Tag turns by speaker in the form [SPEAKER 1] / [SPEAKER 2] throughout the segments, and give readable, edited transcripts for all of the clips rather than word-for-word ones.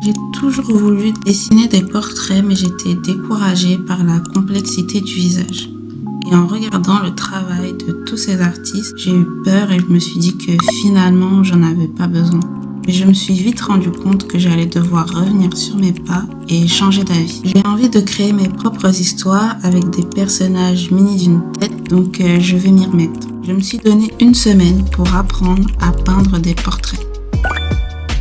[SPEAKER 1] J'ai toujours voulu dessiner des portraits, mais j'étais découragée par la complexité du visage. Et en regardant le travail de tous ces artistes, j'ai eu peur et je me suis dit que finalement, j'en avais pas besoin. Mais je me suis vite rendu compte que j'allais devoir revenir sur mes pas et changer d'avis. J'ai envie de créer mes propres histoires avec des personnages munis d'une tête, donc je vais m'y remettre. Je me suis donné 1 semaine pour apprendre à peindre des portraits.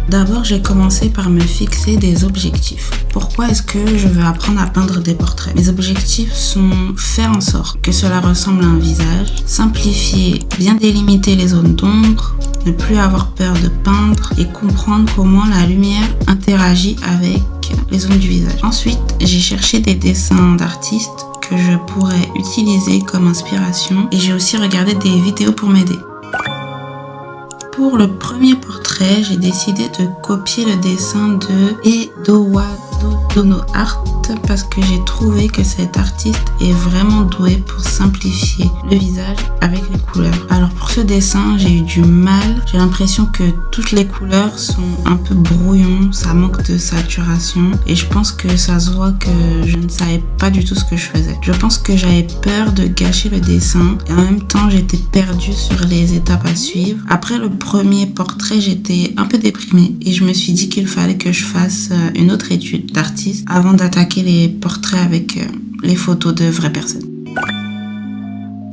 [SPEAKER 1] D'abord, j'ai commencé par me fixer des objectifs. Pourquoi est-ce que je veux apprendre à peindre des portraits? Mes objectifs sont faire en sorte que cela ressemble à un visage, simplifier, bien délimiter les zones d'ombre, ne plus avoir peur de peindre et comprendre comment la lumière interagit avec les zones du visage. Ensuite, j'ai cherché des dessins d'artistes que je pourrais utiliser comme inspiration et j'ai aussi regardé des vidéos pour m'aider. Pour le premier portrait, j'ai décidé de copier le dessin de Edoardo Dono Art parce que j'ai trouvé que cet artiste est vraiment doué pour simplifier le visage avec les couleurs. Alors pour ce dessin, j'ai eu du mal. J'ai l'impression que toutes les couleurs sont un peu brouillons, ça manque de saturation et je pense que ça se voit que je ne savais pas du tout ce que je faisais. Je pense que j'avais peur de gâcher le dessin et en même temps j'étais perdue sur les étapes à suivre. Après le premier portrait, j'étais un peu déprimée et je me suis dit qu'il fallait que je fasse une autre étude d'artiste avant d'attaquer les portraits avec les photos de vraies personnes.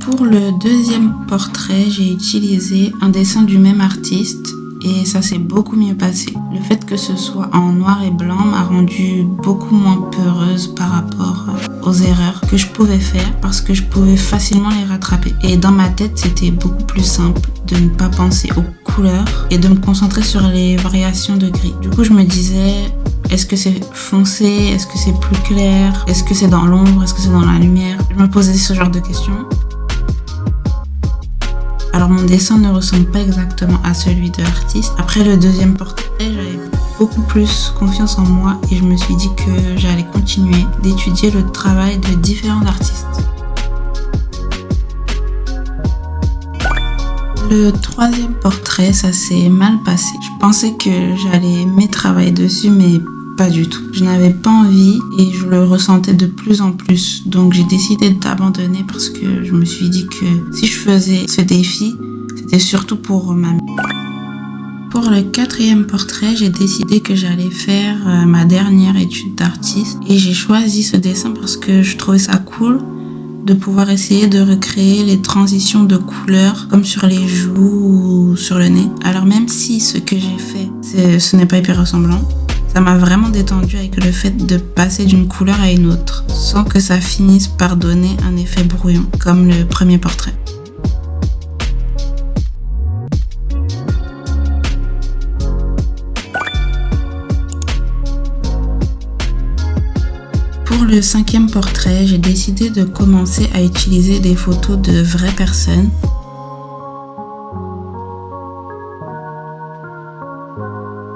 [SPEAKER 1] Pour le deuxième portrait, j'ai utilisé un dessin du même artiste et ça s'est beaucoup mieux passé. Le fait que ce soit en noir et blanc m'a rendue beaucoup moins peureuse par rapport aux erreurs que je pouvais faire parce que je pouvais facilement les rattraper. Et dans ma tête, c'était beaucoup plus simple de ne pas penser aux couleurs et de me concentrer sur les variations de gris. Du coup, je me disais, est-ce que c'est foncé? Est-ce que c'est plus clair? Est-ce que c'est dans l'ombre? Est-ce que c'est dans la lumière? Je me posais ce genre de questions. Alors mon dessin ne ressemble pas exactement à celui de l'artiste. Après le deuxième portrait, j'avais beaucoup plus confiance en moi et je me suis dit que j'allais continuer d'étudier le travail de différents artistes. Le troisième portrait, ça s'est mal passé. Je pensais que j'allais aimer travailler dessus, mais pas du tout. Je n'avais pas envie et je le ressentais de plus en plus. Donc j'ai décidé d'abandonner parce que je me suis dit que si je faisais ce défi, c'était surtout pour m'amuser. Pour le quatrième portrait, j'ai décidé que j'allais faire ma dernière étude d'artiste et j'ai choisi ce dessin parce que je trouvais ça cool de pouvoir essayer de recréer les transitions de couleurs comme sur les joues ou sur le nez. Alors même si ce que j'ai fait, ce n'est pas hyper ressemblant, ça m'a vraiment détendue avec le fait de passer d'une couleur à une autre sans que ça finisse par donner un effet brouillon comme le premier portrait. Pour le cinquième portrait, j'ai décidé de commencer à utiliser des photos de vraies personnes.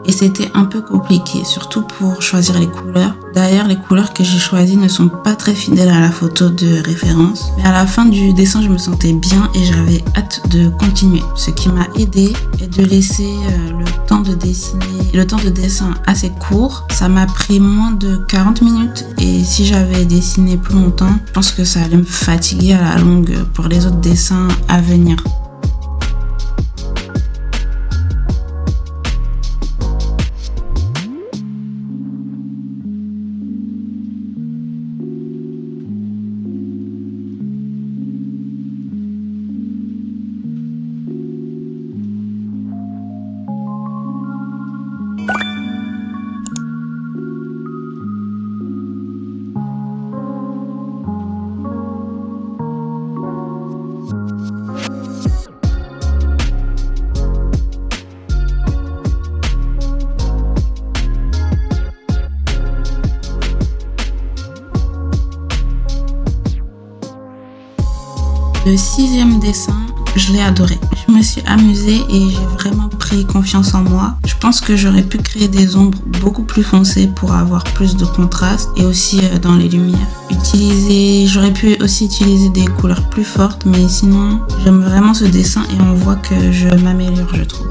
[SPEAKER 1] Et c'était un peu compliqué, surtout pour choisir les couleurs. D'ailleurs, les couleurs que j'ai choisies ne sont pas très fidèles à la photo de référence. Mais à la fin du dessin, je me sentais bien et j'avais hâte de continuer. Ce qui m'a aidé est de laisser le temps de dessin assez court. Ça m'a pris moins de 40 minutes et si j'avais dessiné plus longtemps, je pense que ça allait me fatiguer à la longue pour les autres dessins à venir. Le sixième dessin, je l'ai adoré. Je me suis amusée et j'ai vraiment pris confiance en moi. Je pense que j'aurais pu créer des ombres beaucoup plus foncées pour avoir plus de contraste et aussi dans les lumières. J'aurais pu aussi utiliser des couleurs plus fortes, mais sinon, j'aime vraiment ce dessin et on voit que je m'améliore, je trouve.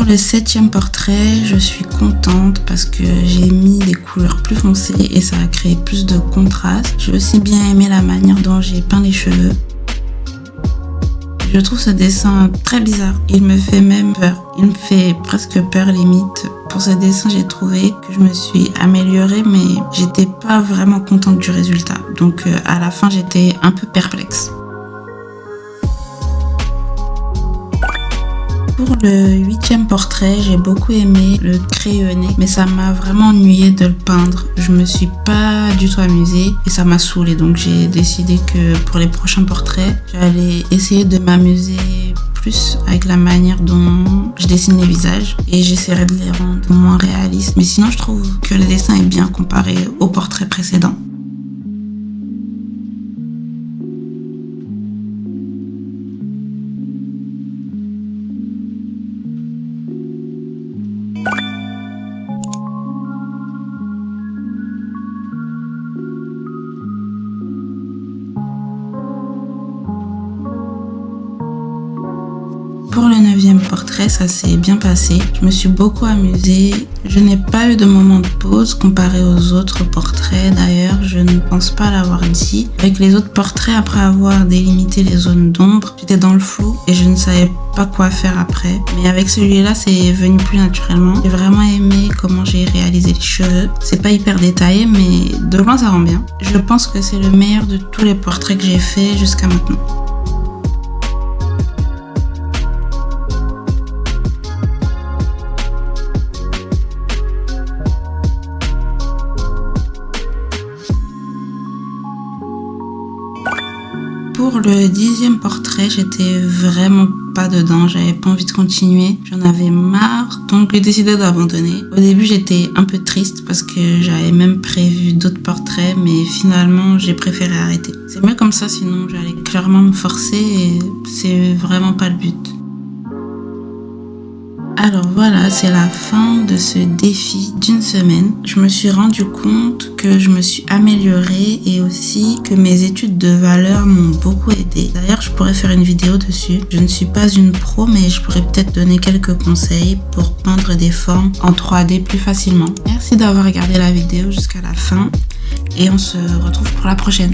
[SPEAKER 1] Pour le 7e portrait, je suis contente parce que j'ai mis des couleurs plus foncées et ça a créé plus de contraste. J'ai aussi bien aimé la manière dont j'ai peint les cheveux. Je trouve ce dessin très bizarre. Il me fait même peur. Il me fait presque peur limite. Pour ce dessin, j'ai trouvé que je me suis améliorée, mais j'étais pas vraiment contente du résultat. Donc à la fin, j'étais un peu perplexe. Pour le 8e portrait, j'ai beaucoup aimé le crayonné, mais ça m'a vraiment ennuyé de le peindre. Je me suis pas du tout amusée et ça m'a saoulée. Donc j'ai décidé que pour les prochains portraits, j'allais essayer de m'amuser plus avec la manière dont je dessine les visages et j'essaierai de les rendre moins réalistes. Mais sinon, je trouve que le dessin est bien comparé au portrait précédent. Pour le 9e portrait, ça s'est bien passé. Je me suis beaucoup amusée. Je n'ai pas eu de moment de pause comparé aux autres portraits. D'ailleurs, je ne pense pas l'avoir dit. Avec les autres portraits, après avoir délimité les zones d'ombre, j'étais dans le flou et je ne savais pas quoi faire après. Mais avec celui-là, c'est venu plus naturellement. J'ai vraiment aimé comment j'ai réalisé les cheveux. C'est pas hyper détaillé, mais de loin, ça rend bien. Je pense que c'est le meilleur de tous les portraits que j'ai fait jusqu'à maintenant. Pour le 10e portrait, j'étais vraiment pas dedans, j'avais pas envie de continuer, j'en avais marre, donc j'ai décidé d'abandonner. Au début, j'étais un peu triste parce que j'avais même prévu d'autres portraits, mais finalement, j'ai préféré arrêter. C'est mieux comme ça, sinon j'allais clairement me forcer et c'est vraiment pas le but. Alors voilà, c'est la fin de ce défi d'une semaine. Je me suis rendu compte que je me suis améliorée et aussi que mes études de valeur m'ont beaucoup aidée. D'ailleurs, je pourrais faire une vidéo dessus. Je ne suis pas une pro, mais je pourrais peut-être donner quelques conseils pour peindre des formes en 3D plus facilement. Merci d'avoir regardé la vidéo jusqu'à la fin et on se retrouve pour la prochaine.